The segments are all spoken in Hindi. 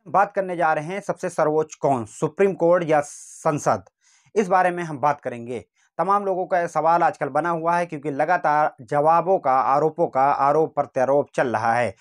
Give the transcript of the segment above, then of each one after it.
बात करने जा रहे हैं सबसे सर्वोच्च कौन, सुप्रीम कोर्ट या संसद। इस बारे में हम बात करेंगे। तमाम लोगों का यह सवाल आजकल बना हुआ है क्योंकि लगातार जवाबों का, आरोपों का आरोप प्रत्यारोप चल रहा है।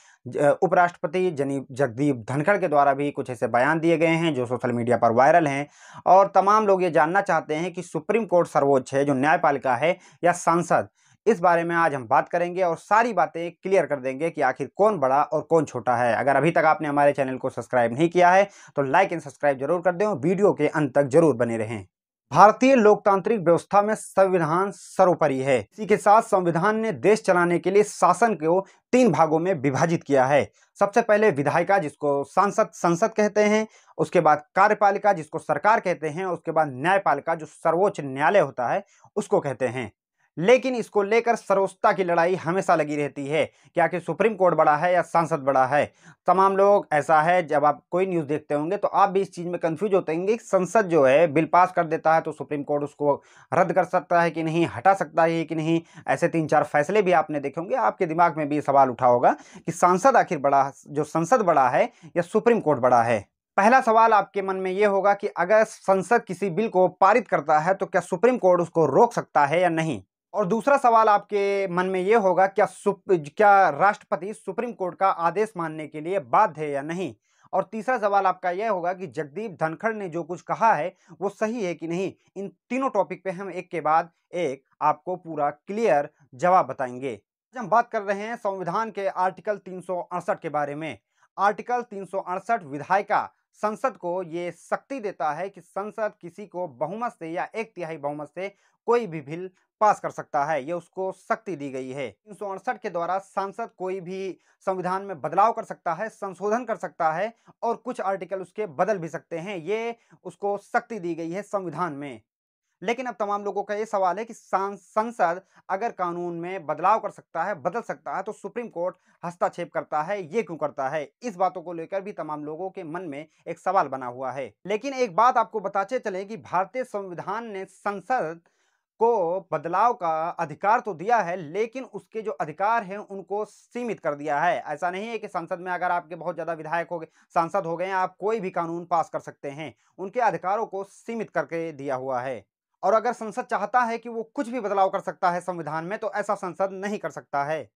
उपराष्ट्रपति जगदीप धनखड़ के द्वारा भी कुछ ऐसे बयान दिए गए हैं जो सोशल मीडिया पर वायरल हैं और तमाम लोग ये जानना चाहते हैं कि सुप्रीम कोर्ट सर्वोच्च है जो न्यायपालिका है या सांसद। इस बारे में आज हम बात करेंगे और सारी बातें क्लियर कर देंगे कि आखिर कौन बड़ा और कौन छोटा है। अगर अभी तक आपने हमारे चैनल को सब्सक्राइब नहीं किया है तो लाइक एंड सब्सक्राइब जरूर कर दें और वीडियो के अंत तक जरूर बने रहें। भारतीय लोकतांत्रिक व्यवस्था में संविधान सर्वोपरि है। इसी के साथ संविधान ने देश चलाने के लिए शासन को 3 भागों में विभाजित किया है। सबसे पहले विधायिका जिसको संसद कहते हैं, उसके बाद कार्यपालिका जिसको सरकार कहते हैं, उसके बाद न्यायपालिका जो सर्वोच्च न्यायालय होता है उसको कहते हैं। लेकिन इसको लेकर सर्वोच्चता की लड़ाई हमेशा लगी रहती है कि आखिर सुप्रीम कोर्ट बड़ा है या संसद बड़ा है। तमाम लोग ऐसा है, जब आप कोई न्यूज़ देखते होंगे तो आप भी इस चीज़ में कंफ्यूज होते होंगे कि संसद जो है बिल पास कर देता है तो सुप्रीम कोर्ट उसको रद्द कर सकता है कि नहीं, हटा सकता है कि नहीं। ऐसे 3-4 फैसले भी आपने देखे होंगे। आपके दिमाग में भी ये सवाल उठा होगा कि सांसद आखिर बड़ा, जो संसद बड़ा है या सुप्रीम कोर्ट बड़ा है। पहला सवाल आपके मन में ये होगा कि अगर संसद किसी बिल को पारित करता है तो क्या सुप्रीम कोर्ट उसको रोक सकता है या नहीं। और दूसरा सवाल आपके मन में यह होगा, क्या राष्ट्रपति सुप्रीम कोर्ट का आदेश मानने के लिए बाध्य है या नहीं। और तीसरा सवाल आपका यह होगा कि जगदीप धनखड़ ने जो कुछ कहा है वो सही है कि नहीं। इन तीनों टॉपिक पे हम एक के बाद एक आपको पूरा क्लियर जवाब बताएंगे। आज हम बात कर रहे हैं संविधान के आर्टिकल 368 के बारे में। आर्टिकल 368 विधायिका संसद को ये शक्ति देता है कि संसद किसी को बहुमत से या 1/3 बहुमत से कोई भी बिल पास कर सकता है। ये उसको शक्ति दी गई है। 368 के द्वारा सांसद कोई भी संविधान में बदलाव कर सकता है, संशोधन कर सकता है और कुछ आर्टिकल उसके बदल भी सकते हैं। ये उसको शक्ति दी गई है संविधान में। लेकिन अब तमाम लोगों का ये सवाल है कि संसद अगर कानून में बदलाव कर सकता है, बदल सकता है, तो सुप्रीम कोर्ट हस्तक्षेप करता है, ये क्यों करता है। इस बातों को लेकर भी तमाम लोगों के मन में एक सवाल बना हुआ है। लेकिन एक बात आपको बताते चले कि भारतीय संविधान ने संसद को बदलाव का अधिकार तो दिया है, लेकिन उसके जो अधिकार हैं उनको सीमित कर दिया है। ऐसा नहीं है कि संसद में अगर आपके बहुत ज्यादा विधायक हो गए, सांसद हो गए, आप कोई भी कानून पास कर सकते हैं। उनके अधिकारों को सीमित करके दिया हुआ है। और अगर संसद चाहता है कि वो कुछ भी बदलाव कर सकता है संविधान में, तो ऐसा संसद नहीं कर सकता है।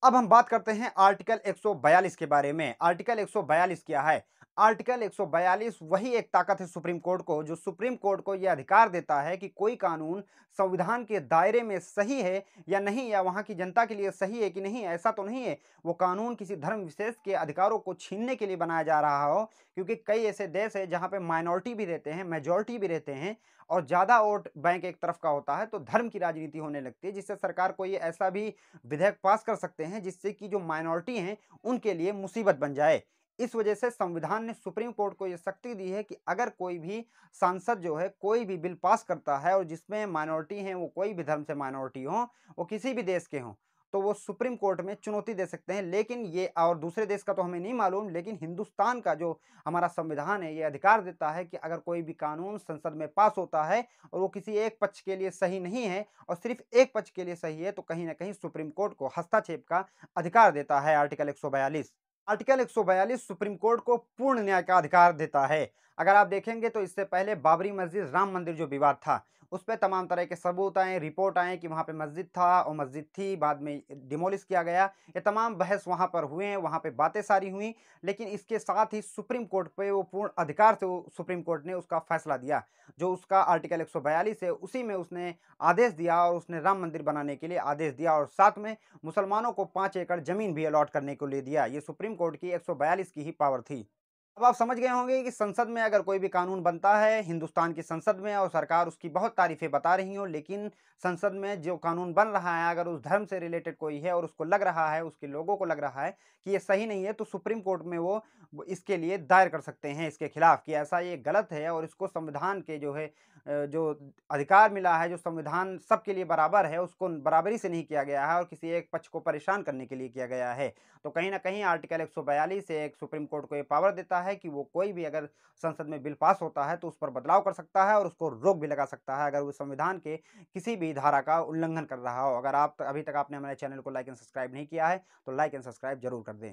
अब हम बात करते हैं आर्टिकल 142 के बारे में। आर्टिकल 142 क्या है? आर्टिकल 142 वही एक ताकत है सुप्रीम कोर्ट को, जो सुप्रीम कोर्ट को यह अधिकार देता है कि कोई कानून संविधान के दायरे में सही है या नहीं, या वहां की जनता के लिए सही है कि नहीं। ऐसा तो नहीं है वो कानून किसी धर्म विशेष के अधिकारों को छीनने के लिए बनाया जा रहा हो, क्योंकि कई ऐसे देश है जहां पे माइनॉरिटी भी रहते हैं, मेजोरिटी भी रहते हैं और ज्यादा वोट बैंक एक तरफ का होता है, तो धर्म की राजनीति होने लगती है, जिससे सरकार को ये ऐसा भी विधेयक पास कर सकते हैं जिससे कि जो माइनॉरिटी हैं उनके लिए मुसीबत बन जाए। इस वजह से संविधान ने सुप्रीम कोर्ट को यह शक्ति दी है कि अगर कोई भी सांसद जो है कोई भी बिल पास करता है और जिसमें माइनॉरिटी हैं, वो कोई भी धर्म से माइनॉरिटी हो, वो किसी भी देश के हों, तो वो सुप्रीम कोर्ट में चुनौती दे सकते हैं। लेकिन ये, और दूसरे देश का तो हमें नहीं मालूम, लेकिन हिंदुस्तान का जो हमारा संविधान है ये अधिकार देता है कि अगर कोई भी कानून संसद में पास होता है और वो किसी एक पक्ष के लिए सही नहीं है और सिर्फ एक पक्ष के लिए सही है, तो कहीं ना कहीं सुप्रीम कोर्ट को हस्तक्षेप का अधिकार देता है आर्टिकल 142। आर्टिकल 142 सुप्रीम कोर्ट को पूर्ण न्याय का अधिकार देता है। अगर आप देखेंगे तो इससे पहले बाबरी मस्जिद, राम मंदिर जो विवाद था, उस पर तमाम तरह के सबूत आए, रिपोर्ट आए कि वहां पे मस्जिद था और मस्जिद थी, बाद में डिमोलिश किया गया। ये तमाम बहस वहां पर हुए हैं, वहां पे बातें सारी हुई। लेकिन इसके साथ ही सुप्रीम कोर्ट पे वो पूर्ण अधिकार से सुप्रीम कोर्ट ने उसका फैसला दिया। जो उसका आर्टिकल 142 है उसी में उसने आदेश दिया और उसने राम मंदिर बनाने के लिए आदेश दिया और साथ में मुसलमानों को 5 एकड़ जमीन भी अलॉट करने को ले दिया। ये सुप्रीम कोर्ट की 142 की ही पावर थी। अब आप समझ गए होंगे कि संसद में अगर कोई भी कानून बनता है, हिंदुस्तान की संसद में, और सरकार उसकी बहुत तारीफें बता रही हो, लेकिन संसद में जो कानून बन रहा है अगर उस धर्म से रिलेटेड कोई है और उसको लग रहा है, उसके लोगों को लग रहा है कि ये सही नहीं है, तो सुप्रीम कोर्ट में वो इसके लिए दायर कर सकते हैं इसके खिलाफ कि ऐसा ये गलत है और इसको संविधान के जो है जो अधिकार मिला है, जो संविधान सबके लिए बराबर है, उसको बराबरी से नहीं किया गया है और किसी एक पक्ष को परेशान करने के लिए किया गया है। तो कहीं ना कहीं आर्टिकल 142 से एक सुप्रीम कोर्ट को ये पावर देता है कि वो कोई भी अगर संसद में बिल पास होता है तो उस पर बदलाव कर सकता है और उसको रोक भी लगा सकता है अगर वो संविधान के किसी भी धारा का उल्लंघन कर रहा हो। अगर आप अभी तक आपने हमारे चैनल को लाइक एंड सब्सक्राइब नहीं किया है तो लाइक एंड सब्सक्राइब जरूर कर दें।